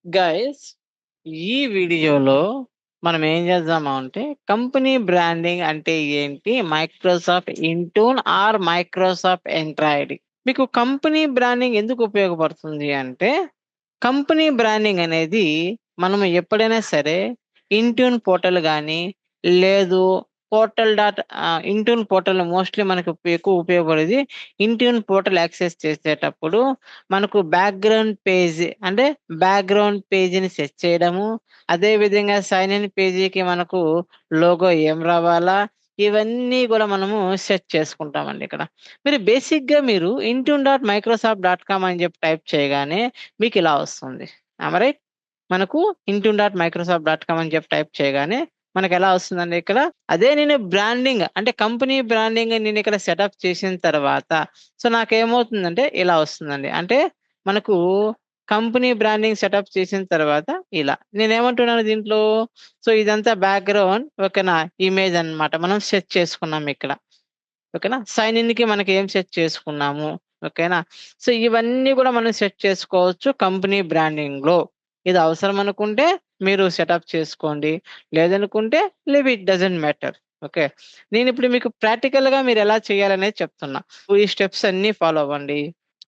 Guys, ఈ వీడియోలో మనం ఏం చేద్దాము అంటే కంపెనీ బ్రాండింగ్ అంటే ఏంటి, మైక్రోసాఫ్ట్ ఇంటూన్ ఆర్ మైక్రోసాఫ్ట్ ఎంట్రాయిడ్. మీకు కంపెనీ బ్రాండింగ్ ఎందుకు ఉపయోగపడుతుంది అంటే, కంపెనీ బ్రాండింగ్ అనేది మనం ఎప్పుడైనా సరే ఇంట్యూన్ పోర్టల్ కానీ లేదు ఇంట్యూన్ పోర్టల్ మోస్ట్లీ మనకు ఎక్కువ ఉపయోగపడేది. ఇంట్యూన్ పోర్టల్ యాక్సెస్ చేసేటప్పుడు మనకు బ్యాక్గ్రౌండ్ పేజ్ అంటే బ్యాక్గ్రౌండ్ పేజీని సెట్ చేయడము, అదే విధంగా సైన్ ఇన్ పేజీకి మనకు లోగో ఏం రావాలా, ఇవన్నీ కూడా మనము సెట్ చేసుకుంటామండి. ఇక్కడ మీరు Intune dot Microsoft dot com అని చెప్పి టైప్ చేయగానే మీకు ఇలా వస్తుంది. రైట్, మనకు Intune dot Microsoft dot com అని చెప్పి టైప్ చేయగానే మనకు ఎలా వస్తుందండి ఇక్కడ. అదే నేను బ్రాండింగ్ అంటే కంపెనీ బ్రాండింగ్ నేను ఇక్కడ సెటప్ చేసిన తర్వాత సో నాకేమవుతుందంటే ఇలా వస్తుందండి. అంటే మనకు కంపెనీ బ్రాండింగ్ సెటప్ చేసిన తర్వాత ఇలా నేనేమంటున్నాను దీంట్లో. సో ఇదంతా బ్యాక్గ్రౌండ్ ఓకేనా, ఇమేజ్ అన్నమాట మనం సెట్ చేసుకున్నాం ఇక్కడ. ఓకేనా, సైన్ ఇన్ కి మనకి ఏం సెట్ చేసుకున్నాము. ఓకేనా, సో ఇవన్నీ కూడా మనం సెట్ చేసుకోవచ్చు కంపెనీ బ్రాండింగ్ లో. ఇది అవసరం అనుకుంటే మీరు సెటప్ చేసుకోండి, లేదనుకుంటే live, it doesn't matter. Okay, నేను ఇప్పుడు మీకు ప్రాక్టికల్ గా మీరు ఎలా చేయాలనేది చెప్తున్నా. ఈ స్టెప్స్ అన్ని ఫాలో అవ్వండి,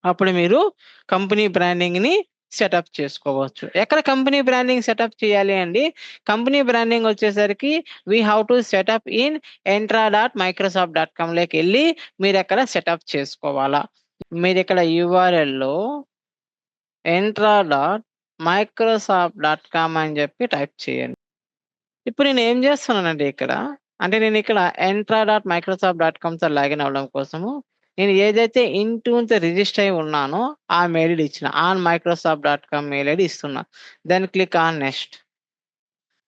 అప్పుడు మీరు కంపెనీ బ్రాండింగ్ ని సెటప్ చేసుకోవచ్చు. ఎక్కడ కంపెనీ బ్రాండింగ్ సెటప్ చేయాలి అండి? కంపెనీ బ్రాండింగ్ వచ్చేసరికి we have to set up in entra.microsoft.com లోకి వెళ్ళి మీరు ఎక్కడ సెటప్ చేసుకోవాలా. మీరు ఇక్కడ URL లో entra.microsoft.com అని చెప్పి టైప్ చేయండి. ఇప్పుడు నేను ఏం చేస్తున్నానండి ఇక్కడ, అంటే నేను ఇక్కడ entra.microsoft.com తో లాగిన్ అవ్వడం కోసము నేను ఏదైతే ఇంటూన్తో రిజిస్టర్ అయి ఉన్నానో ఆ మెయిల్ ఐడి ఇచ్చిన ఆన్ మైక్రోసాఫ్ట్.com మెయిల్ ఐడి ఇస్తున్నా. Then click on next.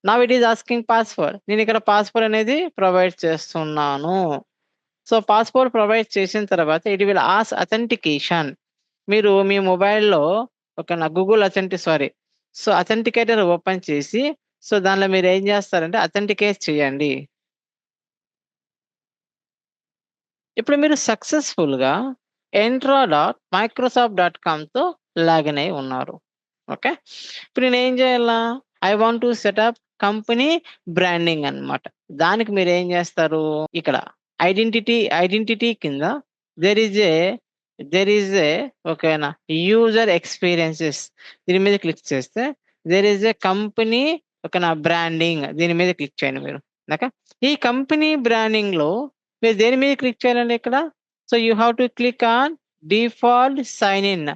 Now it is asking password. నేను ఇక్కడ పాస్వర్డ్ అనేది ప్రొవైడ్ చేస్తున్నాను. సో పాస్వర్డ్ ప్రొవైడ్ చేసిన తర్వాత ఇట్ విల్ ఆస్క్ అథెంటికేషన్. మీరు మీ మొబైల్లో ఒక గూగుల్ అథెంటికేటర్ ఓపెన్ చేసి సో దానిలో మీరు ఏం చేస్తారంటే అథెంటికేట్ చేయండి. ఇప్పుడు మీరు సక్సెస్ఫుల్గా entra.microsoft.com తో లాగిన్ అయి ఉన్నారు. ఓకే, ఇప్పుడు నేను ఏం చేయాలా, I want to set up company branding అన్నమాట. దానికి మీరు ఏం చేస్తారు, ఇక్కడ ఐడెంటిటీ కింద దెర్ ఈజ్ ఏ ఓకేనా యూజర్ ఎక్స్పీరియన్సెస్, దీని మీద క్లిక్ చేస్తే దెర్ ఈజ్ ఏ కంపెనీ ఓకేనా బ్రాండింగ్, దీని మీద క్లిక్ చేయండి మీరు. ఓకే, ఈ కంపెనీ బ్రాండింగ్ లో మీరు దేని మీద క్లిక్ చేయాలండి ఇక్కడ. So you have to click on default sign in,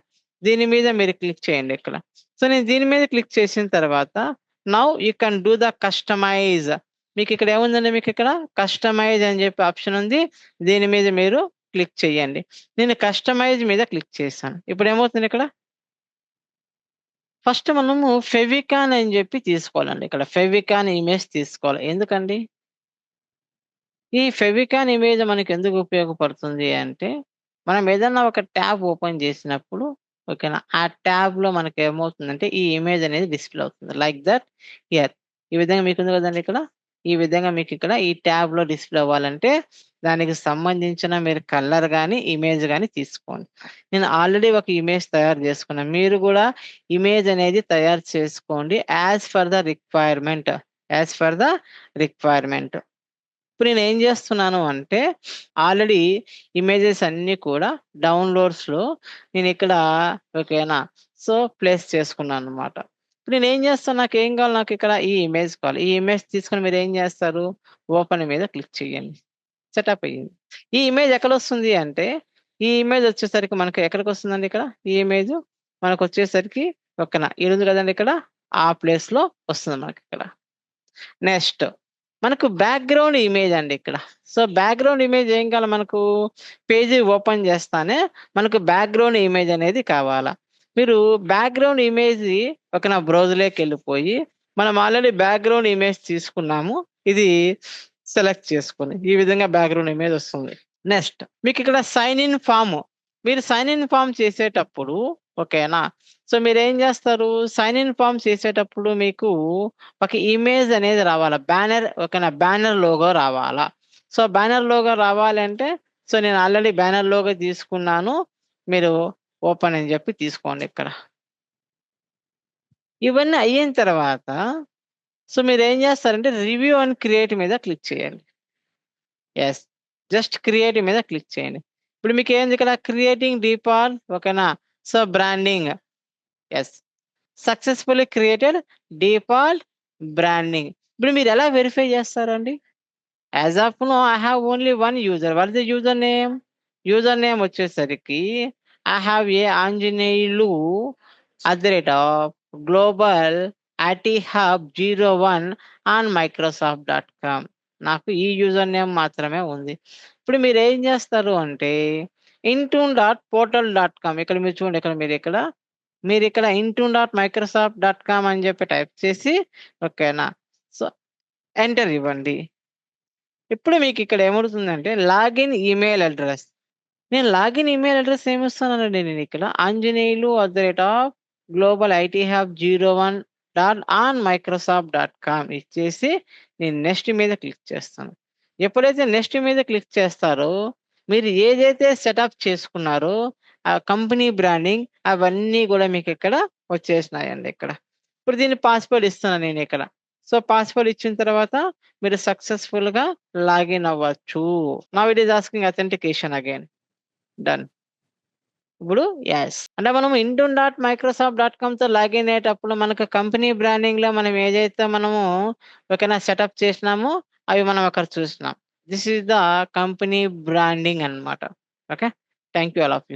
దీని మీద మీరు క్లిక్ చేయండి ఇక్కడ. సో నేను దీని మీద క్లిక్ చేసిన తర్వాత now you can do the customise. మీకు ఇక్కడ ఏముందండి, మీకు ఇక్కడ కస్టమైజ్ అని చెప్పి ఆప్షన్ ఉంది, దీని మీద మీరు క్లిక్ చేయండి. నేను కస్టమైజ్ మీద క్లిక్ చేశాను. ఇప్పుడు ఏమవుతుంది ఇక్కడ, ఫస్ట్ మనము ఫెవికాన్ అని చెప్పి తీసుకోవాలండి. ఇక్కడ ఫెవికాన్ ఇమేజ్ తీసుకోవాలి. ఎందుకండి ఈ ఫెవికాన్ ఇమేజ్ మనకి ఎందుకు ఉపయోగపడుతుంది అంటే, మనం ఏదన్నా ఒక ట్యాబ్ ఓపెన్ చేసినప్పుడు ఓకేనా, ఆ ట్యాబ్‌లో మనకి ఏమవుతుందంటే ఈ ఇమేజ్ అనేది డిస్‌ప్లే అవుతుంది. Like that here. ఈ విధంగా మీకుంది కదండీ ఇక్కడ. ఈ విధంగా మీకిక్కడ ఈ ట్యాబ్‌లో డిస్‌ప్లే అవ్వాలంటే దానికి సంబంధించిన మీరు కలర్ గాని, ఇమేజ్ గాని తీసుకోండి. నేను ఆల్రెడీ ఒక ఇమేజ్ తయారు చేసుకున్నాను. మీరు కూడా ఇమేజ్ అనేది తయారు చేసుకోండి యాస్ ఫర్ ద రిక్వైర్మెంట్. ఇప్పుడు నేను ఏం చేస్తున్నాను అంటే ఆల్రెడీ ఇమేజెస్ అన్నీ కూడా డౌన్లోడ్స్‌లో నేను ఇక్కడ ఓకేనా, సో ప్లేస్ చేసుకున్నాను అనమాట. ఇప్పుడు నేను ఏం చేస్తాను, నాకేం కావాలి, నాకు ఇక్కడ ఈ ఇమేజ్ కావాలి. ఈ ఇమేజ్ తీసుకొని మీరు ఏం చేస్తారు, ఓపెన్ మీద క్లిక్ చేయండి. సెటప్ అయ్యింది. ఈ ఇమేజ్ ఎక్కడొస్తుంది అంటే, ఈ ఇమేజ్ వచ్చేసరికి మనకు ఎక్కడికొస్తుందండి ఇక్కడ, ఈ ఇమేజ్ మనకొచ్చేసరికి ఓకేనా, ఇది ఉంది కదండీ ఇక్కడ, ఆ ప్లేస్‌లో వస్తుంది మనకిక్కడ. నెక్స్ట్ మనకు బ్యాక్‌గ్రౌండ్ ఇమేజ్ అండి ఇక్కడ. సో బ్యాక్‌గ్రౌండ్ ఇమేజ్ ఏం కావాలి మనకు, పేజీ ఓపెన్ చేస్తానే మనకు బ్యాక్‌గ్రౌండ్ ఇమేజ్ అనేది కావాలా. మీరు బ్యాక్‌గ్రౌండ్ ఇమేజ్ ఓకేనా బ్రౌజ్‌లోకెళ్ళిపోయి మనం ఆల్రెడీ బ్యాక్‌గ్రౌండ్ ఇమేజ్ తీసుకున్నాము. ఇది సెలెక్ట్ చేసుకొని ఈ విధంగా బ్యాక్‌గ్రౌండ్ ఇమేజ్ వస్తుంది. నెక్స్ట్ మీకిక్కడ సైన్ ఇన్ ఫార్మ్. మీరు సైన్ ఇన్ ఫార్మ్ చేసేటప్పుడు ఓకేనా, సో మీరేం చేస్తారు, సైన్ ఇన్ ఫార్మ్ చేసేటప్పుడు మీకు ఒక ఇమేజ్ అనేది రావాలా. బ్యానర్ ఓకేనా, బ్యానర్ లోగో రావాలా. సో బ్యానర్ లోగో రావాలంటే సో నేను ఆల్రెడీ బ్యానర్ లోగో తీసుకున్నాను. మీరు ఓపెన్ అని చెప్పి తీసుకోండి ఇక్కడ. ఇవన్నీ అయిన తర్వాత సో మీరేం చేస్తారంటే రివ్యూ అండ్ క్రియేట్ మీద క్లిక్ చేయండి. యెస్. జస్ట్ క్రియేట్ మీద క్లిక్ చేయండి. ఇప్పుడు మీకేంది ఇక్కడ క్రియేటింగ్ డీపాల్ ఓకేనా? So branding. Yes. Successfully created default branding. ఇప్పుడు మీరెలా వెరిఫై చేస్తారండి? As of now I have only one user. What is the user name? User name వచ్చేసరికి I have a Anjaneyulu @global @hub01 on Microsoft dot com. నాకు ఈ user name మాత్రమే ఉంది. ఇప్పుడు మీరేం చేస్తారు అంటే intune.portal.com ఇక్కడ మీరు చూడండి మీరిక్కడ intune.microsoft.com అని చెప్పి టైప్ చేసి ఓకేనా? సో ఎంటర్ ఇవ్వండి. ఇప్పుడు మీకిక్కడ ఏమడుగుతుందంటే లాగిన్ ఈమెయిల్ అడ్రెస్. నేను లాగిన్ ఈమెయిల్ అడ్రెస్ ఏమిస్తున్నానండి నేనిక్కడ Anjaneyulu @global IT hub01 on Microsoft dot com ఇచ్చేసి నేను నెక్స్ట్ మీద క్లిక్ చేస్తాను. ఎప్పుడైతే నెక్స్ట్ మీద క్లిక్ చేస్తారో మీరు ఏదైతే సెటప్ చేసుకున్నారో ఆ కంపెనీ బ్రాండింగ్ అవన్నీ గూడా మీకిక్కడ వచ్చేసినాయండి ఇక్కడ. ఇప్పుడు దీన్ని పాస్‌వర్డ్ ఇస్తున్నాను నేనిక్కడ. సో పాస్‌వర్డ్ ఇచ్చిన తర్వాత మీరు సక్సెస్‌ఫుల్‌గా లాగిన్ అవ్వచ్చు. Now it is asking authentication again. Done. ఇప్పుడు యెస్. అంటే మనం intune.microsoft.comతో లాగిన్ అయ్యేటప్పుడు మనకు కంపెనీ బ్రాండింగ్‌లో మనం ఏదైతే మనము ఓకేనా సెటప్ చేసినామో అవి మనం అక్కడ చూసినాం. This is the company branding అన్నమాట. Okay. Thank you all of you.